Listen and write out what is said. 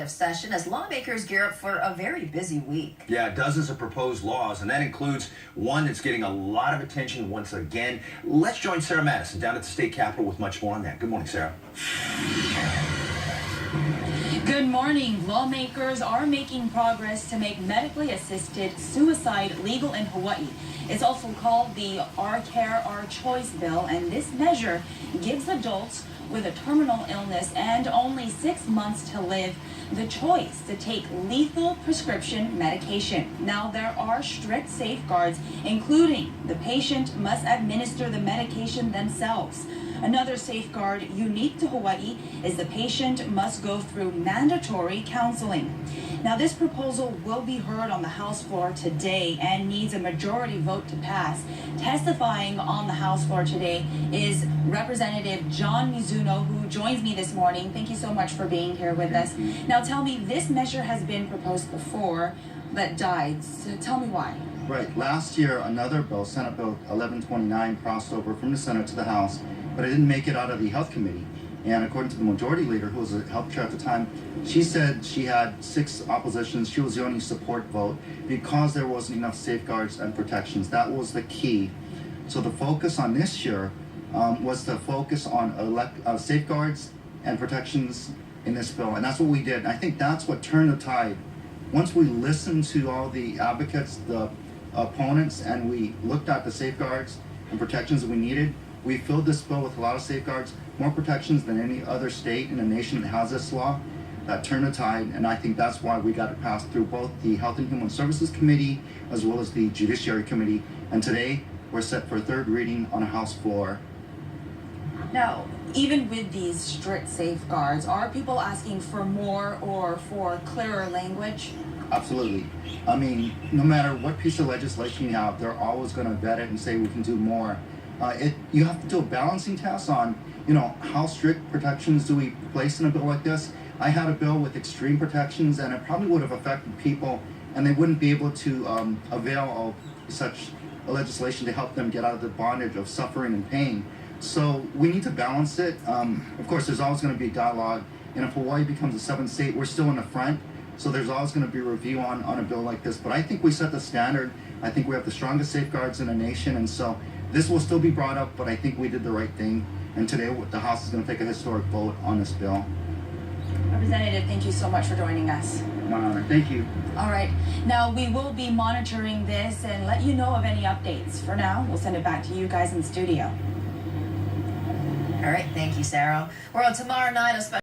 Session as lawmakers gear up for a very busy week. Yeah, dozens of proposed laws, and that includes one that's getting a lot of attention once again. Let's join Sarah Madison down at the state capitol with much more on that. Good morning, Sarah. Good morning. Lawmakers are making progress to make medically assisted suicide legal in Hawaii. It's also called the Our Care, Our Choice bill, and this measure gives adults with a terminal illness and only 6 months to live the choice to take lethal prescription medication. Now, there are strict safeguards, including the patient must administer the medication themselves. Another safeguard unique to Hawaii is the patient must go through mandatory counseling. Now, this proposal will be heard on the House floor today and needs a majority vote to pass. Testifying on the House floor today is Representative John Mizuno, who joins me this morning. Thank you so much for being here with us. Now, tell me, this measure has been proposed before but died. So tell me why. Right. Last year, another bill, Senate Bill 1129, crossed over from the Senate to the House, but it didn't make it out of the Health Committee. And according to the Majority Leader, who was the health chair at the time, she said she had 6 oppositions. She was the only support vote because there wasn't enough safeguards and protections. That was the key. So the focus on this year was to focus on safeguards and protections in this bill. And that's what we did. And I think that's what turned the tide. Once we listened to all the advocates, the opponents, and we looked at the safeguards and protections that we needed, we filled this bill with a lot of safeguards, more protections than any other state in the nation that has this law. That turned the tide, and I think that's why we got it passed through both the Health and Human Services Committee as well as the Judiciary Committee. And today, we're set for 3rd reading on a House floor. Now, even with these strict safeguards, are people asking for more or for clearer language? Absolutely. I mean, no matter what piece of legislation you have, they're always going to vet it and say we can do more. You have to do a balancing test on, how strict protections do we place in a bill like this. I had a bill with extreme protections, and it probably would have affected people, and they wouldn't be able to avail of such a legislation to help them get out of the bondage of suffering and pain. So we need to balance it. Of course, there's always going to be dialogue, and if Hawaii becomes a 7th state, we're still in the front. So there's always going to be a review on a bill like this. But I think we set the standard. I think we have the strongest safeguards in the nation, and so this will still be brought up, but I think we did the right thing. And today, the House is going to take a historic vote on this bill. Representative, thank you so much for joining us. My honor. Thank you. All right. Now, we will be monitoring this and let you know of any updates. For now, we'll send it back to you guys in the studio. All right, thank you, Sarah. We're on tomorrow night, a special